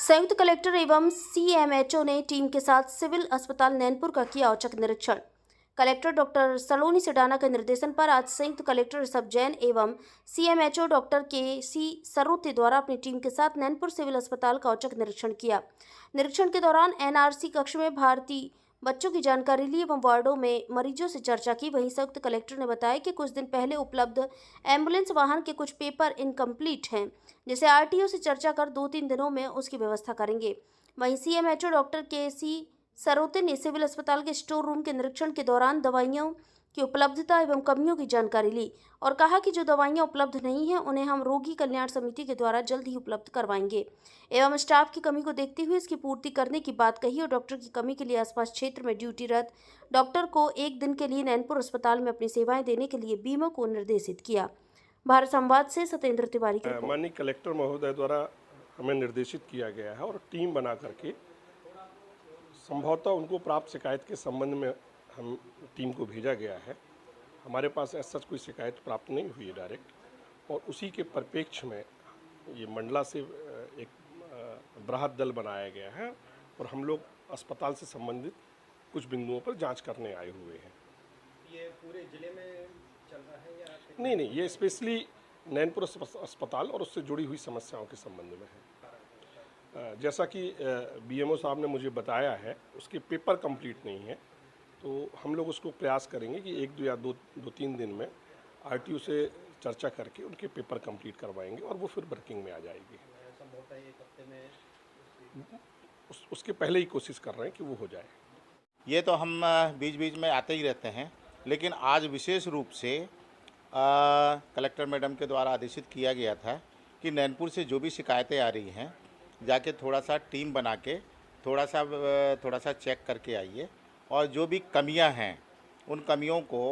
संयुक्त कलेक्टर एवं सीएमएचओ ने टीम के साथ सिविल अस्पताल नैनपुर का किया औचक निरीक्षण। कलेक्टर डॉक्टर सलोनी सिडाना के निर्देशन पर आज संयुक्त कलेक्टर ऋषभ जैन एवं सीएमएचओ डॉक्टर के.सी. सरोते द्वारा अपनी टीम के साथ नैनपुर सिविल अस्पताल का औचक निरीक्षण किया। निरीक्षण के दौरान एनआरसी कक्ष में भारतीय बच्चों की जानकारी ली एवं वार्डों में मरीजों से चर्चा की। वहीं संयुक्त कलेक्टर ने बताया कि कुछ दिन पहले उपलब्ध एम्बुलेंस वाहन के कुछ पेपर इनकम्प्लीट हैं, जिसे आरटीओ से चर्चा कर 2-3 दिनों में उसकी व्यवस्था करेंगे। वहीं सीएमएचओ डॉक्टर के.सी. सरोते ने सिविल अस्पताल के स्टोर रूम के निरीक्षण के दौरान दवाइयों की उपलब्धता एवं कमियों की जानकारी ली और कहा कि जो दवाइयां उपलब्ध नहीं हैं उन्हें हम रोगी कल्याण समिति के द्वारा जल्द ही उपलब्ध करवाएंगे एवं स्टाफ की कमी को देखते हुए इसकी पूर्ति करने की बात कही और डॉक्टर की कमी के लिए आसपास क्षेत्र में ड्यूटीरत डॉक्टर को एक दिन के लिए नैनपुर अस्पताल में अपनी सेवाएं देने के लिए बीमो को निर्देशित किया। भारत संवाद से सत्येंद्र तिवारी की रिपोर्ट। माननीय कलेक्टर महोदय द्वारा हमें निर्देशित किया गया है और टीम बना करके संभवतः उनको प्राप्त शिकायत के संबंध में हम टीम को भेजा गया है। हमारे पास ऐसा कोई शिकायत प्राप्त नहीं हुई है डायरेक्ट, और उसी के परिप्रेक्ष्य में ये मंडला से एक बृहद दल बनाया गया है और हम लोग अस्पताल से संबंधित कुछ बिंदुओं पर जांच करने आए हुए हैं। ये पूरे जिले में चल रहा है या नहीं, ये स्पेशली नैनपुर अस्पताल और उससे जुड़ी हुई समस्याओं के संबंध में है। जैसा कि बीएमओ साहब ने मुझे बताया है, उसके पेपर कंप्लीट नहीं है, तो हम लोग उसको प्रयास करेंगे कि 1 या 2-3 दिन में आरटीओ से चर्चा करके उनके पेपर कंप्लीट करवाएंगे और वो फिर वर्किंग में आ जाएगी। संभवतः 1 हफ्ते में उसके पहले ही कोशिश कर रहे हैं कि वो हो जाए। ये तो हम बीच बीच में आते ही रहते हैं, लेकिन आज विशेष रूप से कलेक्टर मैडम के द्वारा आदेशित किया गया था कि नैनपुर से जो भी शिकायतें आ रही हैं जाके थोड़ा सा टीम बना के थोड़ा सा चेक करके आइए और जो भी कमियां हैं उन कमियों को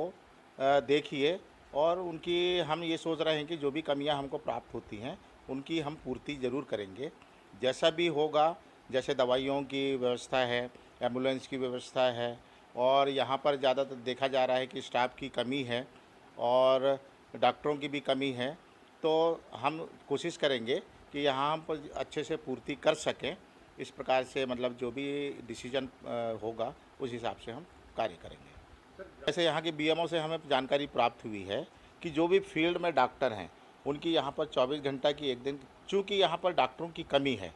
देखिए और उनकी हम ये सोच रहे हैं कि जो भी कमियां हमको प्राप्त होती हैं उनकी हम पूर्ति ज़रूर करेंगे। जैसा भी होगा, जैसे दवाइयों की व्यवस्था है, एम्बुलेंस की व्यवस्था है, और यहाँ पर ज़्यादातर देखा जा रहा है कि स्टाफ की कमी है और डॉक्टरों की भी कमी है, तो हम कोशिश करेंगे कि यहाँ हम अच्छे से पूर्ति कर सकें। इस प्रकार से मतलब जो भी डिसीजन होगा उस हिसाब से हम कार्य करेंगे। ऐसे यहाँ के बीएमओ से हमें जानकारी प्राप्त हुई है कि जो भी फील्ड में डॉक्टर हैं उनकी यहाँ पर 24 घंटा की एक दिन, चूँकि यहाँ पर डॉक्टरों की कमी है,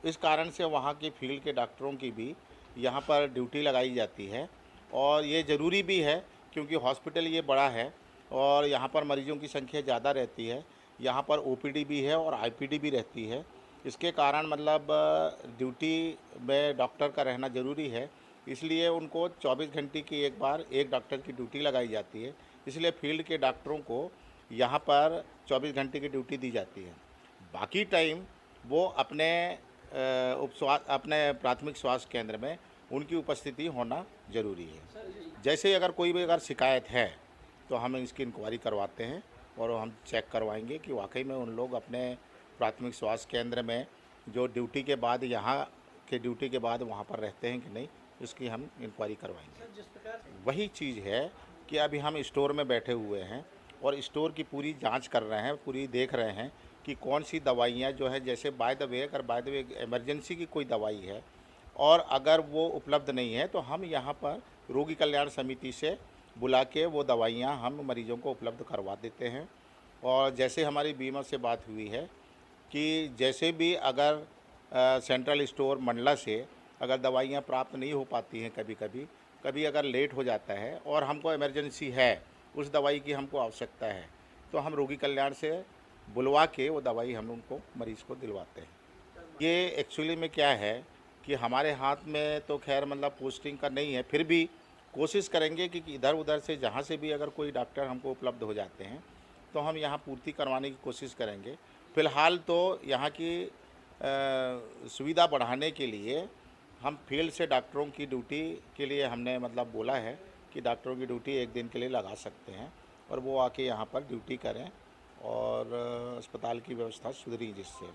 इस कारण से वहाँ के फील्ड के डॉक्टरों की भी यहाँ पर ड्यूटी लगाई जाती है। और ये ज़रूरी भी है क्योंकि हॉस्पिटल ये बड़ा है और यहाँ पर मरीजों की संख्या ज़्यादा रहती है। यहाँ पर ओपीडी भी है और आईपीडी भी रहती है। इसके कारण मतलब ड्यूटी में डॉक्टर का रहना ज़रूरी है, इसलिए उनको 24 घंटे की एक बार एक डॉक्टर की ड्यूटी लगाई जाती है। इसलिए फील्ड के डॉक्टरों को यहाँ पर 24 घंटे की ड्यूटी दी जाती है। बाकी टाइम वो अपने अपने प्राथमिक स्वास्थ्य केंद्र में उनकी उपस्थिति होना ज़रूरी है। जैसे अगर कोई भी अगर शिकायत है तो हम इसकी इंक्वायरी करवाते हैं और हम चेक करवाएंगे कि वाकई में उन लोग अपने प्राथमिक स्वास्थ्य केंद्र में जो ड्यूटी के बाद यहाँ के ड्यूटी के बाद वहाँ पर रहते हैं कि नहीं, इसकी हम इंक्वायरी करवाएंगे। वही चीज़ है कि अभी हम स्टोर में बैठे हुए हैं और स्टोर की पूरी जांच कर रहे हैं, पूरी देख रहे हैं कि कौन सी दवाइयाँ जो है, जैसे बाय द वे इमरजेंसी की कोई दवाई है और अगर वो उपलब्ध नहीं है तो हम यहाँ पर रोगी कल्याण समिति से बुला के वो दवाइयाँ हम मरीजों को उपलब्ध करवा देते हैं। और जैसे हमारी बीमा से बात हुई है कि जैसे भी अगर सेंट्रल स्टोर मंडला से अगर दवाइयाँ प्राप्त नहीं हो पाती हैं, कभी अगर लेट हो जाता है और हमको इमरजेंसी है, उस दवाई की हमको आवश्यकता है, तो हम रोगी कल्याण से बुलवा के वो दवाई हम उनको मरीज़ को दिलवाते हैं। ये एक्चुअली में क्या है कि हमारे हाथ में तो खैर मतलब पोस्टिंग का नहीं है, फिर भी कोशिश करेंगे कि इधर उधर से जहाँ से भी अगर कोई डॉक्टर हमको उपलब्ध हो जाते हैं तो हम यहाँ पूर्ति करवाने की कोशिश करेंगे। फ़िलहाल तो यहाँ की सुविधा बढ़ाने के लिए हम फील्ड से डॉक्टरों की ड्यूटी के लिए हमने मतलब बोला है कि डॉक्टरों की ड्यूटी एक दिन के लिए लगा सकते हैं और वो आके यहाँ पर ड्यूटी करें और अस्पताल की व्यवस्था सुधरी जिससे।